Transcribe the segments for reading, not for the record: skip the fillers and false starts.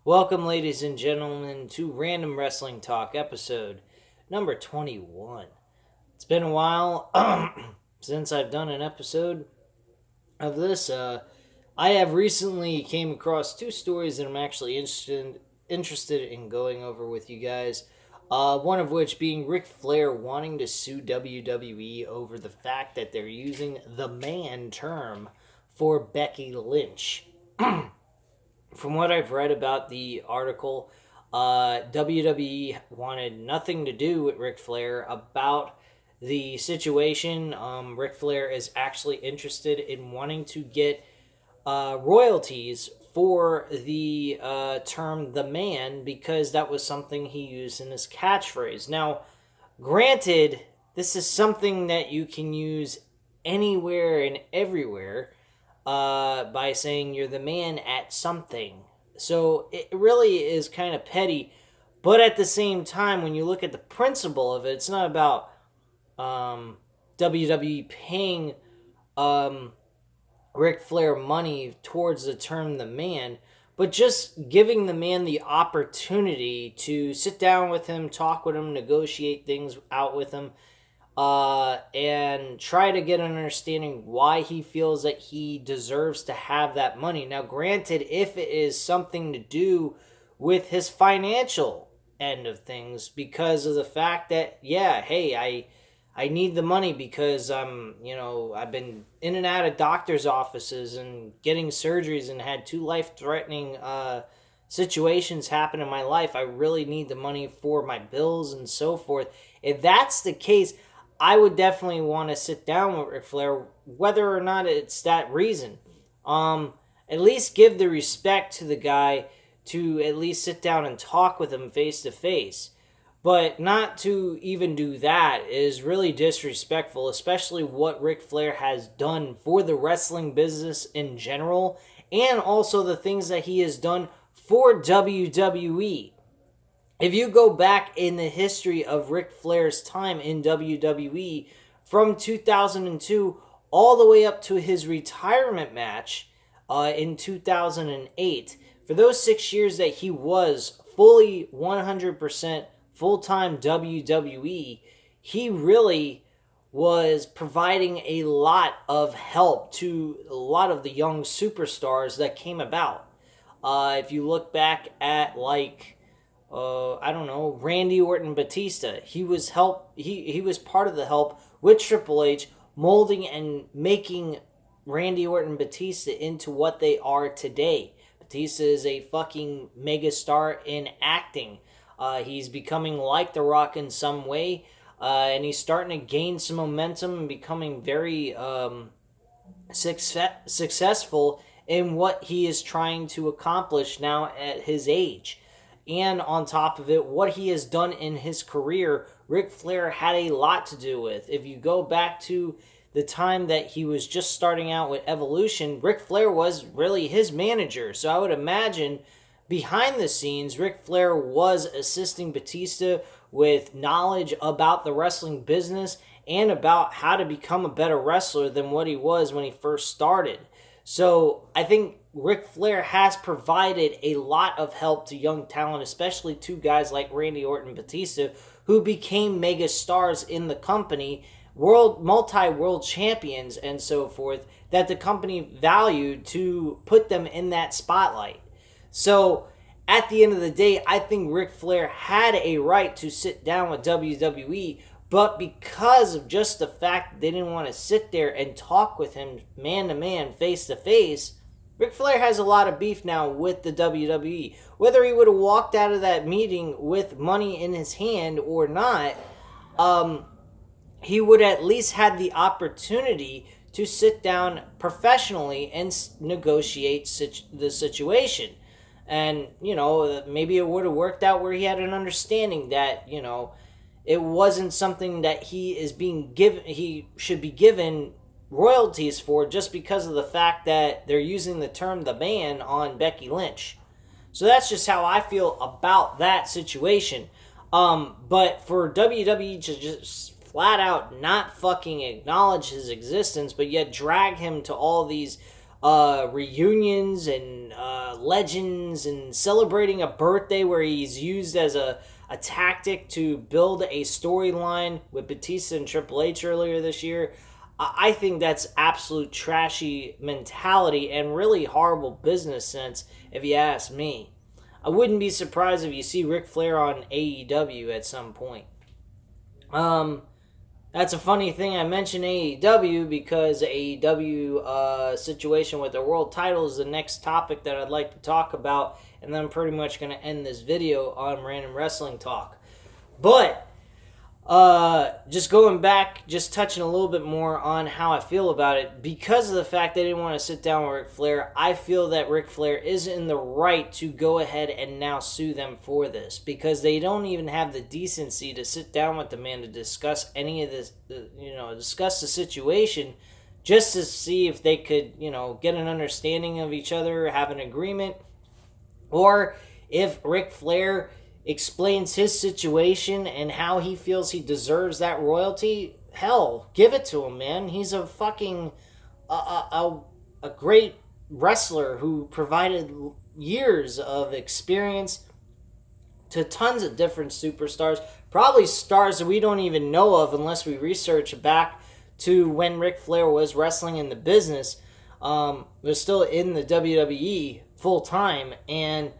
Welcome, ladies and gentlemen, to Random Wrestling Talk episode number 21. It's been a while since I've done an episode of this. I have recently came across two stories that I'm actually interested in going over with you guys. One of which being Ric Flair wanting to sue WWE over the fact that they're using the man term for Becky Lynch. From what I've read about the article, WWE wanted nothing to do with Ric Flair about the situation. Ric Flair is actually interested in wanting to get royalties for the term the man because that was something he used in his catchphrase. Now, granted, this is something that you can use anywhere and everywhere by saying you're the man at something. So it really is kind of petty. But at the same time, when you look at the principle of it, it's not about WWE paying Ric Flair money towards the term the man, but just giving the man the opportunity to sit down with him, talk with him, negotiate things out with him, and try to get an understanding why he feels that he deserves to have that money. Now, granted, if it is something to do with his financial end of things, because of the fact that, yeah, hey, I need the money because I've been in and out of doctor's offices and getting surgeries and had two life-threatening situations happen in my life. I really need the money for my bills and so forth. If that's the case, I would definitely want to sit down with Ric Flair, whether or not it's that reason. At least give the respect to the guy to at least sit down and talk with him face to face. But not to even do that is really disrespectful, especially what Ric Flair has done for the wrestling business in general, and also the things that he has done for WWE. If you go back in the history of Ric Flair's time in WWE from 2002 all the way up to his retirement match in 2008, for those 6 years that he was fully 100% full-time WWE, he really was providing a lot of help to a lot of the young superstars that came about. If you look back at Randy Orton Batista. He was part of the help with Triple H molding and making Randy Orton Batista into what they are today. Batista is a fucking megastar in acting. He's becoming like The Rock in some way, and he's starting to gain some momentum and becoming very successful in what he is trying to accomplish now at his age. And on top of it, what he has done in his career, Ric Flair had a lot to do with. If you go back to the time that he was just starting out with Evolution, Ric Flair was really his manager. So I would imagine behind the scenes, Ric Flair was assisting Batista with knowledge about the wrestling business and about how to become a better wrestler than what he was when he first started. So I think Ric Flair has provided a lot of help to young talent, especially to guys like Randy Orton and Batista, who became mega stars in the company, multi-world champions and so forth, that the company valued to put them in that spotlight. So at the end of the day, I think Ric Flair had a right to sit down with WWE, but because of just the fact that they didn't want to sit there and talk with him man to man, face to face, Ric Flair has a lot of beef now with the WWE. Whether he would have walked out of that meeting with money in his hand or not, he would at least had the opportunity to sit down professionally and negotiate the situation. And, maybe it would have worked out where he had an understanding that, it wasn't something that he should be given royalties for just because of the fact that they're using the term the man on Becky Lynch. So that's just how I feel about that situation. But for WWE to just flat out not fucking acknowledge his existence, but yet drag him to all these reunions and legends and celebrating a birthday where he's used as a tactic to build a storyline with Batista and Triple H earlier this year. I think that's absolute trashy mentality and really horrible business sense, if you ask me. I wouldn't be surprised if you see Ric Flair on AEW at some point. That's a funny thing I mentioned AEW because AEW situation with the world title is the next topic that I'd like to talk about, and then I'm pretty much going to end this video on Random Wrestling Talk. But just going back, just touching a little bit more on how I feel about it, because of the fact they didn't want to sit down with Ric Flair, I feel that Ric Flair is in the right to go ahead and now sue them for this, because they don't even have the decency to sit down with the man to discuss any of this, discuss the situation, just to see if they could, get an understanding of each other, have an agreement, or if Ric Flair explains his situation and how he feels he deserves that royalty, hell, give it to him, man. He's a fucking a great wrestler who provided years of experience to tons of different superstars, probably stars that we don't even know of unless we research back to when Ric Flair was wrestling in the business. Was still in the WWE full time, and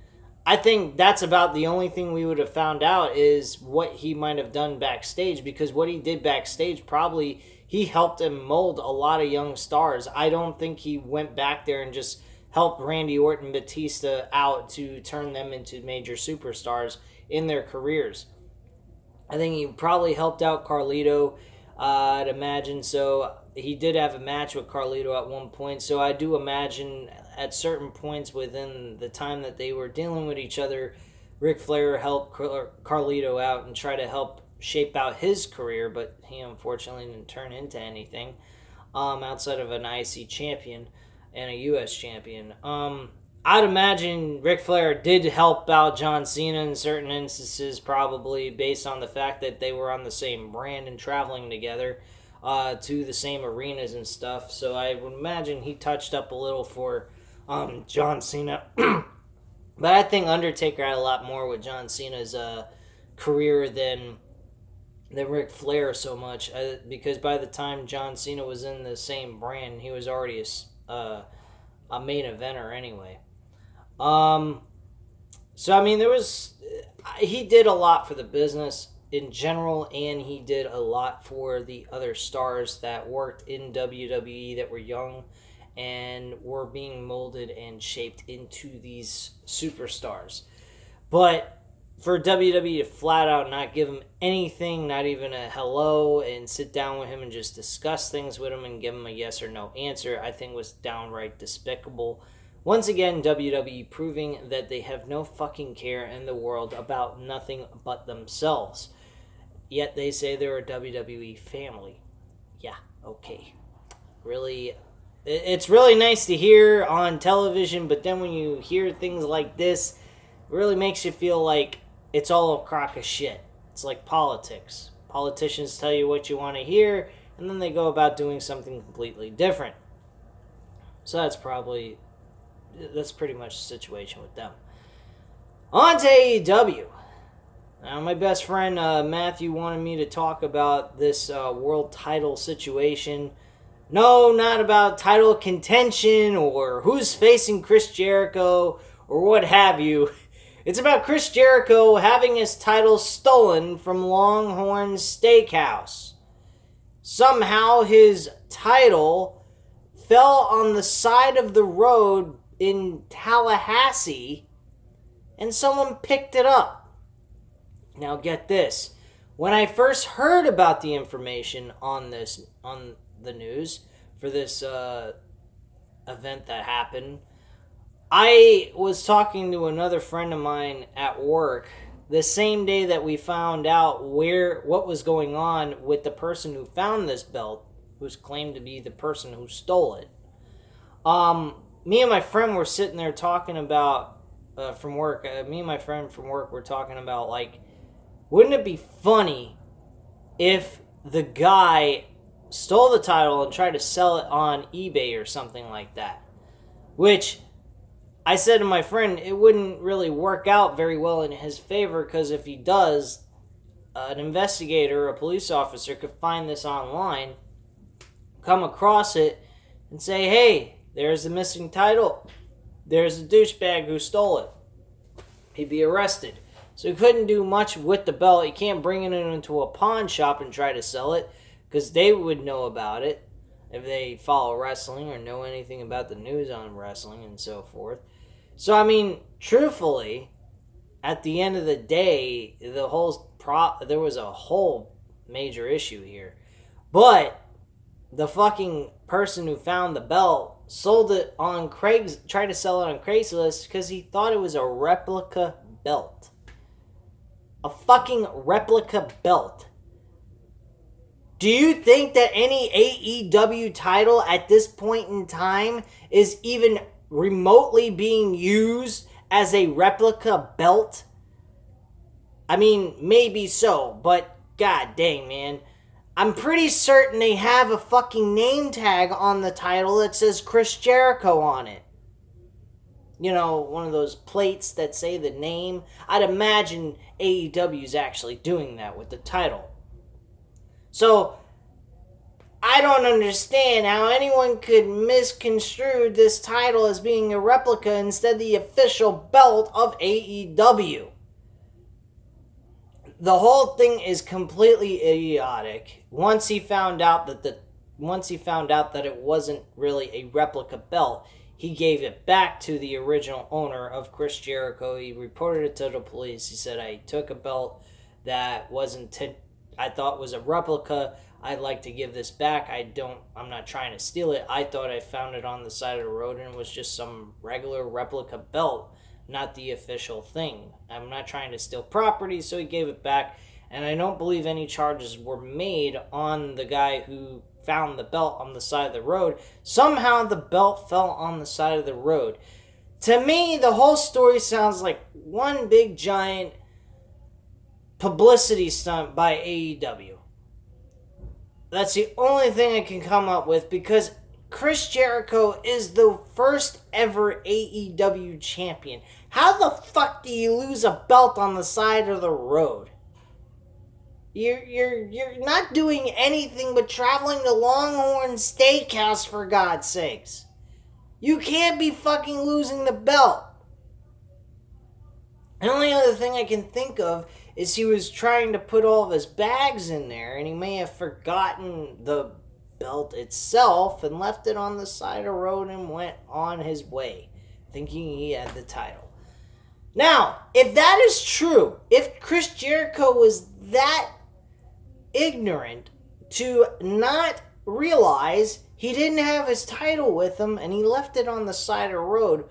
I think that's about the only thing we would have found out is what he might have done backstage, because what he did backstage, probably he helped him mold a lot of young stars. I don't think he went back there and just helped Randy Orton, Batista out to turn them into major superstars in their careers. I think he probably helped out Carlito, I'd imagine. So he did have a match with Carlito at one point, so I do imagine at certain points within the time that they were dealing with each other, Ric Flair helped Carlito out and try to help shape out his career, but he unfortunately didn't turn into anything outside of an IC champion and a US champion. I'd imagine Ric Flair did help out John Cena in certain instances, probably based on the fact that they were on the same brand and traveling together to the same arenas and stuff. So I would imagine he touched up a little for John Cena. But I think Undertaker had a lot more with John Cena's career than Ric Flair so much, because by the time John Cena was in the same brand, he was already a main eventer anyway. So I mean, he did a lot for the business in general, and he did a lot for the other stars that worked in WWE that were young and were being molded and shaped into these superstars. But for WWE to flat out not give him anything, not even a hello, and sit down with him and just discuss things with him and give him a yes or no answer, I think was downright despicable. Once again, WWE proving that they have no fucking care in the world about nothing but themselves. Yet they say they're a WWE family. Yeah, okay. Really, it's really nice to hear on television, but then when you hear things like this, it really makes you feel like it's all a crock of shit. It's like politics. Politicians tell you what you want to hear, and then they go about doing something completely different. So that's pretty much the situation with them. On to AEW. Now, my best friend Matthew wanted me to talk about this world title situation. No, not about title contention or who's facing Chris Jericho or what have you. It's about Chris Jericho having his title stolen from Longhorn Steakhouse. Somehow his title fell on the side of the road in Tallahassee and someone picked it up. Now get this. When I first heard about the information on the news for this event that happened, I was talking to another friend of mine at work the same day that we found out what was going on with the person who found this belt, who's claimed to be the person who stole it. Me and my friend were sitting there talking about from work. Me and my friend from work were talking about, like, wouldn't it be funny if the guy stole the title and tried to sell it on eBay or something like that? Which I said to my friend, it wouldn't really work out very well in his favor, because if he does, an investigator, a police officer, could find this online, come across it, and say, hey, there's the missing title. There's the douchebag who stole it. He'd be arrested. So he couldn't do much with the belt. He can't bring it into a pawn shop and try to sell it, because they would know about it if they follow wrestling or know anything about the news on wrestling and so forth. So, I mean, truthfully, at the end of the day, there was a whole major issue here. But the fucking person who found the belt sold it on tried to sell it on Craigslist because he thought it was a replica belt. A fucking replica belt. Do you think that any AEW title at this point in time is even remotely being used as a replica belt? I mean, maybe so, but god dang, man. I'm pretty certain they have a fucking name tag on the title that says Chris Jericho on it. You know, one of those plates that say the name. I'd imagine AEW's actually doing that with the title. So, I don't understand how anyone could misconstrue this title as being a replica instead of the official belt of AEW. The whole thing is completely idiotic. Once he found out that it wasn't really a replica belt, he gave it back to the original owner of Chris Jericho. He reported it to the police. He said, I took a belt that I thought was a replica. I'd like to give this back. I'm not trying to steal it. I thought I found it on the side of the road and it was just some regular replica belt, not the official thing. I'm not trying to steal property, so he gave it back. And I don't believe any charges were made on the guy who found the belt on the side of the road. Somehow the belt fell on the side of the road. To me, the whole story sounds like one big giant publicity stunt by AEW. That's the only thing I can come up with, because Chris Jericho is the first ever AEW champion. How the fuck do you lose a belt on the side of the road? You're not doing anything but traveling to Longhorn Steakhouse, for God's sakes. You can't be fucking losing the belt. The only other thing I can think of is he was trying to put all of his bags in there, and he may have forgotten the belt itself and left it on the side of the road and went on his way, thinking he had the title. Now, if that is true, if Chris Jericho was that ignorant to not realize he didn't have his title with him and he left it on the side of the road,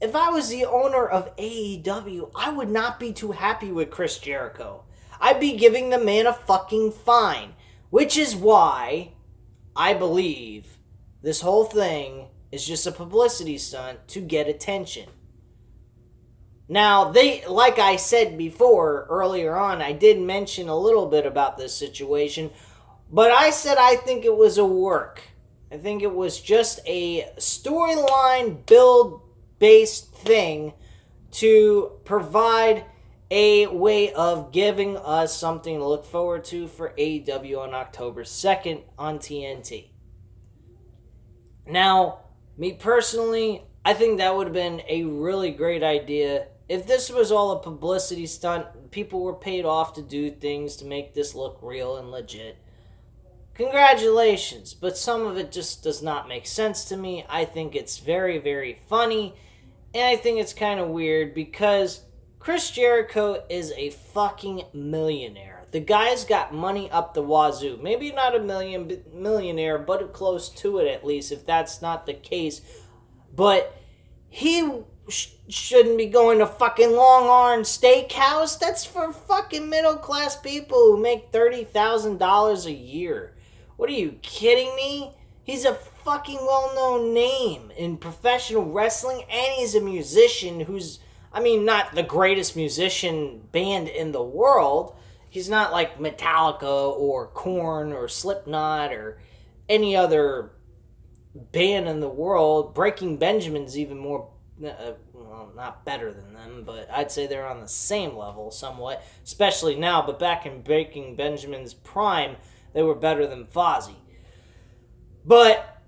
if I was the owner of AEW, I would not be too happy with Chris Jericho. I'd be giving the man a fucking fine, which is why I believe this whole thing is just a publicity stunt to get attention. Now, like I said before, earlier on, I did mention a little bit about this situation, but I said I think it was a work. I think it was just a storyline build-based thing to provide a way of giving us something to look forward to for AEW on October 2nd on TNT. Now, me personally, I think that would have been a really great idea. If this was all a publicity stunt, people were paid off to do things to make this look real and legit. Congratulations, but some of it just does not make sense to me. I think it's very, very funny, and I think it's kind of weird because Chris Jericho is a fucking millionaire. The guy's got money up the wazoo. Maybe not a millionaire, but close to it at least, if that's not the case. But he shouldn't be going to fucking Longhorn Steakhouse. That's for fucking middle-class people who make $30,000 a year. What are you kidding me? He's a fucking well-known name in professional wrestling, and he's a musician who's, not the greatest musician band in the world. He's not like Metallica or Korn or Slipknot or any other band in the world. Breaking Benjamin's even more, well, not better than them, but I'd say they're on the same level somewhat, especially now. But back in Breaking Benjamin's prime, they were better than Fozzy. But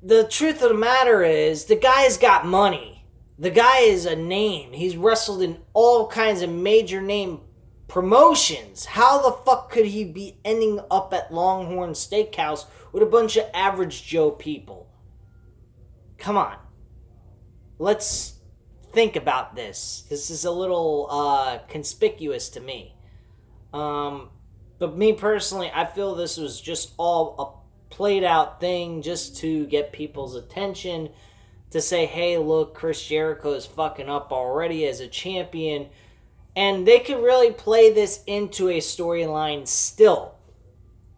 the truth of the matter is, the guy's got money. The guy is a name. He's wrestled in all kinds of major name promotions. How the fuck could he be ending up at Longhorn Steakhouse with a bunch of average Joe people? Come on. Let's think about this. This is a little conspicuous to me. But me personally, I feel this was just all a played out thing just to get people's attention, to say, hey, look, Chris Jericho is fucking up already as a champion. And they could really play this into a storyline still.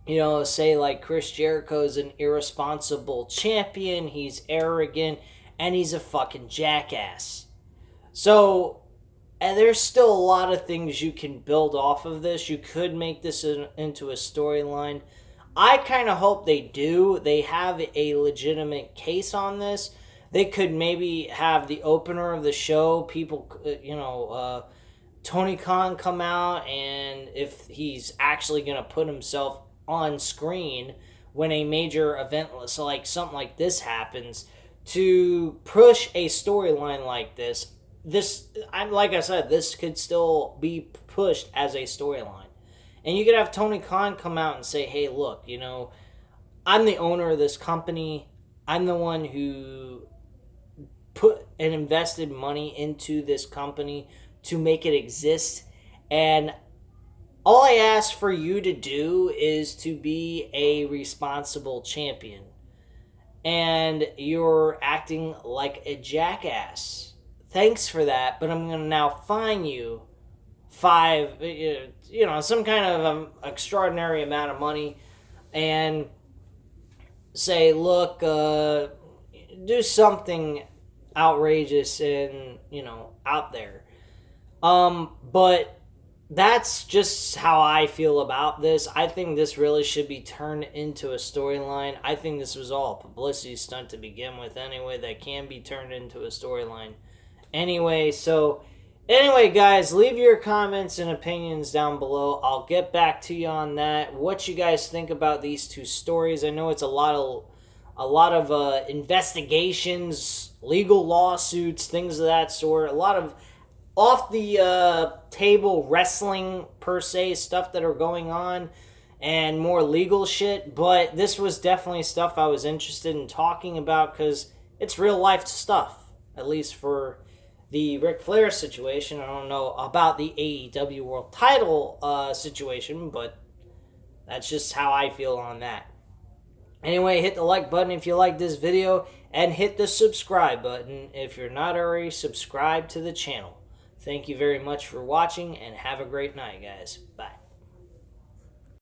You know, say like Chris Jericho is an irresponsible champion, he's arrogant, and he's a fucking jackass. So, and there's still a lot of things you can build off of this. You could make this into a storyline. I kind of hope they do. They have a legitimate case on this. They could maybe have the opener of the show, people, Tony Khan come out, and if he's actually going to put himself on screen when a major event, so like something like this happens, to push a storyline like this, like I said, this could still be pushed as a storyline. And you could have Tony Khan come out and say, hey, look, I'm the owner of this company. I'm the one who put and invested money into this company to make it exist. And all I ask for you to do is to be a responsible champion. And you're acting like a jackass. Thanks for that, but I'm going to now fine you some kind of extraordinary amount of money, and say, look, do something outrageous and, out there. But that's just how I feel about this. I think this really should be turned into a storyline. I think this was all a publicity stunt to begin with anyway, that can be turned into a storyline. Anyway, guys, leave your comments and opinions down below. I'll get back to you on that. What you guys think about these two stories? I know it's a lot of investigations, legal lawsuits, things of that sort. A lot of off the table wrestling, per se, stuff that are going on, and more legal shit. But this was definitely stuff I was interested in talking about, because it's real life stuff, at least for the Ric Flair situation. I don't know about the AEW World Title situation, but that's just how I feel on that. Anyway, hit the like button if you like this video, and hit the subscribe button if you're not already subscribed to the channel. Thank you very much for watching, and have a great night, guys. Bye.